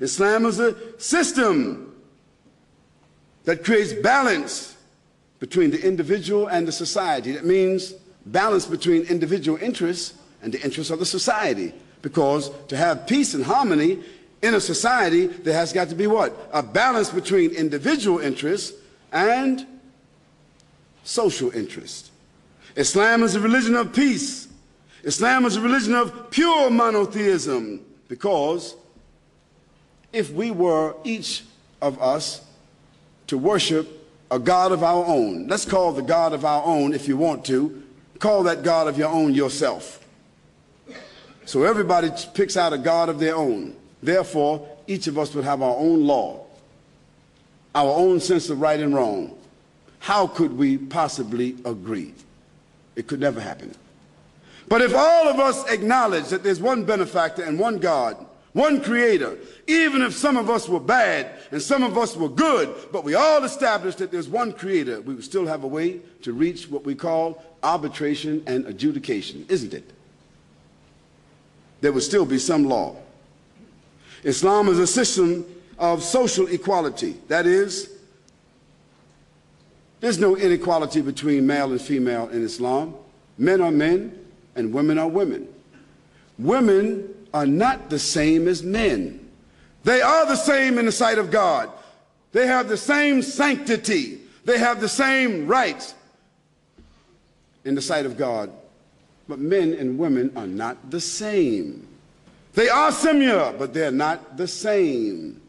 Islam is a system that creates balance between the individual and the society. That means balance between individual interests and the interests of the society. Because to have peace and harmony in a society, there has got to be what? A balance between individual interests and social interests. Islam is a religion of peace. Islam is a religion of pure monotheism, because if we were, each of us, to worship a God of our own, let's call the God of our own, if you want to, call that God of your own yourself. So everybody picks out a God of their own. Therefore, each of us would have our own law, our own sense of right and wrong. How could we possibly agree? It could never happen. But if all of us acknowledge that there's one benefactor and one God, one creator, even if some of us were bad and some of us were good, but we all established that there's one creator, we would still have a way to reach what we call arbitration and adjudication, isn't it? There would still be some law. Islam is a system of social equality. That is, there's no inequality between male and female in Islam. Men are men and women are women. Women are not the same as men. They are the same in the sight of God. They have the same sanctity. They have the same rights in the sight of God. But men and women are not the same. They are similar, but they're not the same.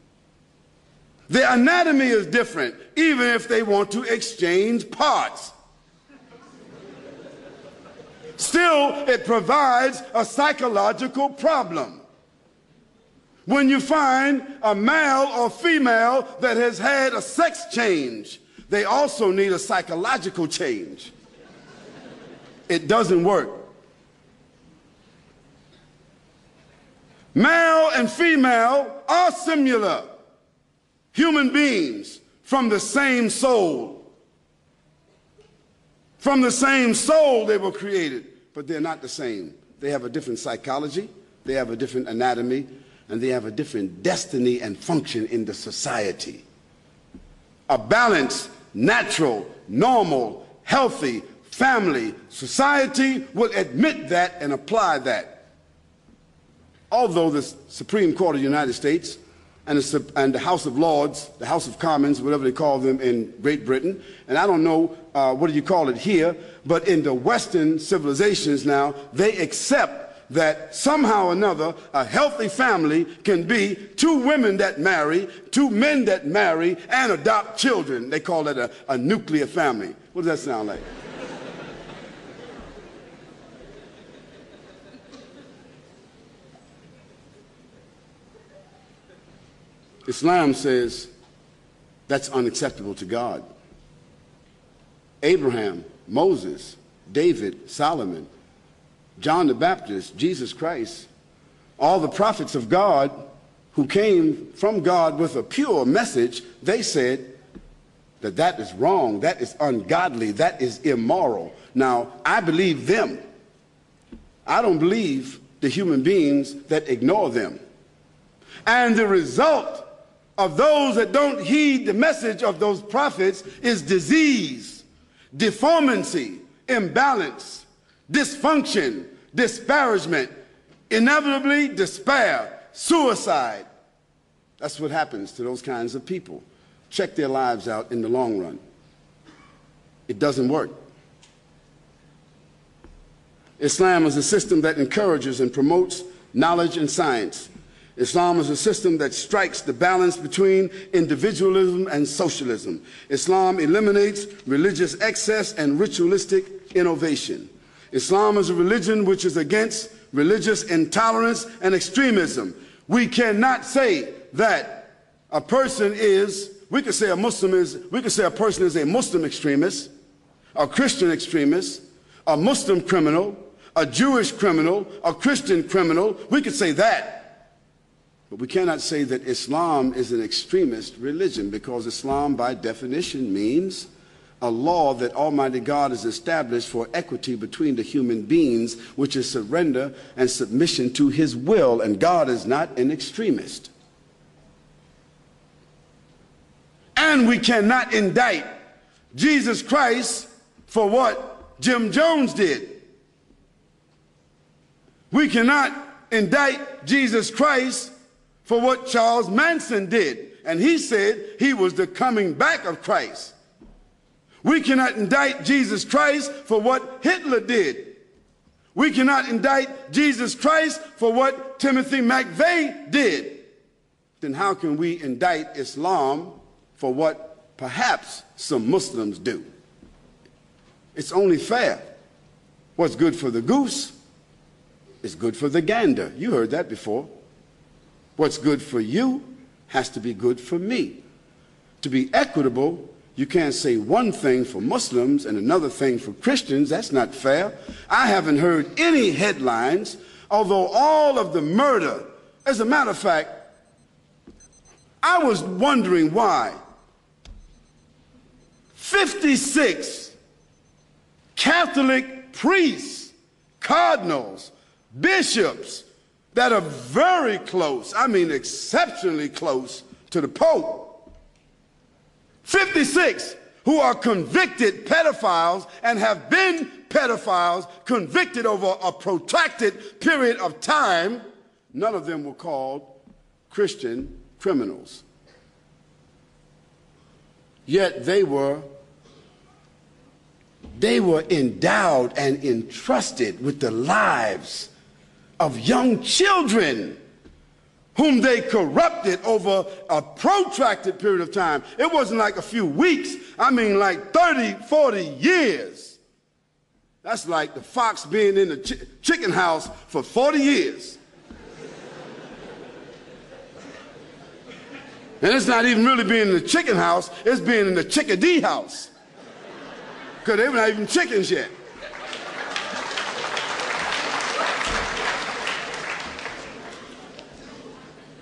Their anatomy is different, even if they want to exchange parts. Still, it provides a psychological problem. When you find a male or female that has had a sex change, they also need a psychological change. It doesn't work. Male and female are similar human beings from the same soul. From the same soul they were created, but they're not the same. They have a different psychology, they have a different anatomy, and they have a different destiny and function in the society. A balanced, natural, normal, healthy family society will admit that and apply that. Although the Supreme Court of the United States and the House of Lords, the House of Commons, whatever they call them in Great Britain, and I don't know what do you call it here, but in the Western civilizations now, they accept that somehow or another a healthy family can be two women that marry, two men that marry, and adopt children. They call it a nuclear family. What does that sound like? Islam says that's unacceptable to God. Abraham, Moses, David, Solomon, John the Baptist, Jesus Christ, all the prophets of God who came from God with a pure message, they said that that is wrong, that is ungodly, that is immoral. Now, I believe them. I don't believe the human beings that ignore them. And the result of those that don't heed the message of those prophets is disease, deformity, imbalance, dysfunction, disparagement, inevitably despair, suicide. That's what happens to those kinds of people. Check their lives out in the long run. It doesn't work. Islam is a system that encourages and promotes knowledge and science. Islam is a system that strikes the balance between individualism and socialism. Islam eliminates religious excess and ritualistic innovation. Islam is a religion which is against religious intolerance and extremism. We cannot say that a person is, we could say a person is a Muslim extremist, a Christian extremist, a Muslim criminal, a Jewish criminal, a Christian criminal. We could say that. But we cannot say that Islam is an extremist religion, because Islam, by definition, means a law that Almighty God has established for equity between the human beings, which is surrender and submission to His will, and God is not an extremist. And we cannot indict Jesus Christ for what Jim Jones did. We cannot indict Jesus Christ for what Charles Manson did. And he said he was the coming back of Christ. We cannot indict Jesus Christ for what Hitler did. We cannot indict Jesus Christ for what Timothy McVeigh did. Then how can we indict Islam for what perhaps some Muslims do? It's only fair. What's good for the goose is good for the gander. You heard that before. What's good for you has to be good for me. To be equitable, you can't say one thing for Muslims and another thing for Christians. That's not fair. I haven't heard any headlines, although all of the murder, as a matter of fact, I was wondering why 56 Catholic priests, cardinals, bishops that are very close, I mean exceptionally close to the Pope, 56 who are convicted pedophiles and have been pedophiles convicted over a protracted period of time, none of them were called Christian criminals. Yet they were endowed and entrusted with the lives of young children whom they corrupted over a protracted period of time. It wasn't like a few weeks. I mean like 30, 40 years. That's like the fox being in the chicken house for 40 years. And it's not even really being in the chicken house, it's being in the chickadee house. Because they were not even chickens yet.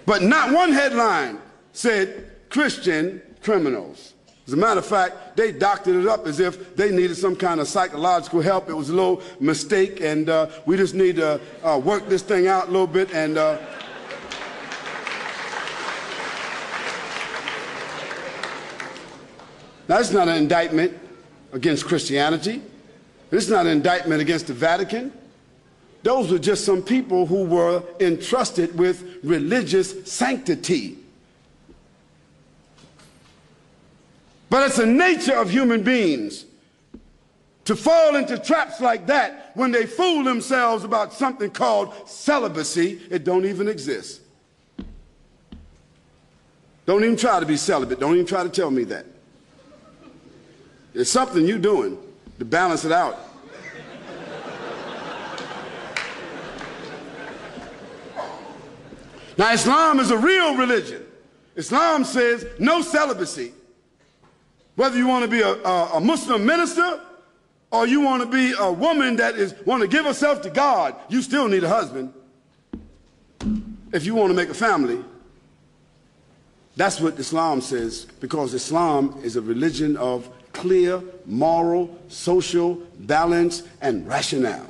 But not one headline said Christian criminals. As a matter of fact, they doctored it up as if they needed some kind of psychological help. It was a little mistake, and we just need to work this thing out a little bit. And that's not an indictment against Christianity. This is not an indictment against the Vatican. Those were just some people who were entrusted with religious sanctity. But it's the nature of human beings to fall into traps like that when they fool themselves about something called celibacy. It don't even exist. Don't even try to be celibate. Don't even try to tell me that. It's something you're doing to balance it out. Now, Islam is a real religion. Islam says no celibacy. Whether you want to be a Muslim minister or you want to be a woman that want to give herself to God, you still need a husband if you want to make a family. That's what Islam says, because Islam is a religion of clear moral, social balance, and rationale.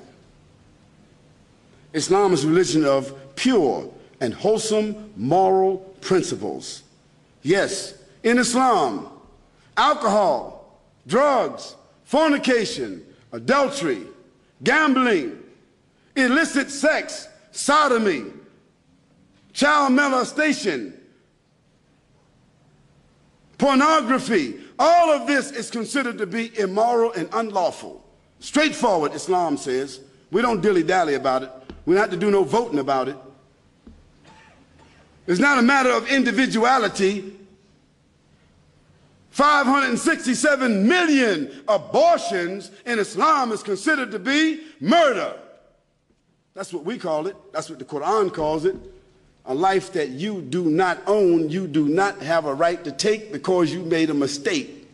Islam is a religion of pure and wholesome moral principles. Yes, in Islam, alcohol, drugs, fornication, adultery, gambling, illicit sex, sodomy, child molestation, pornography, all of this is considered to be immoral and unlawful. Straightforward, Islam says. We don't dilly-dally about it. We don't have to do no voting about it. It's not a matter of individuality. 567 million abortions in Islam is considered to be murder. That's what we call it. That's what the Qur'an calls it. A life that you do not own, you do not have a right to take because you made a mistake.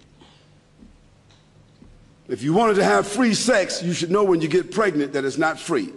If you wanted to have free sex, you should know when you get pregnant that it's not free.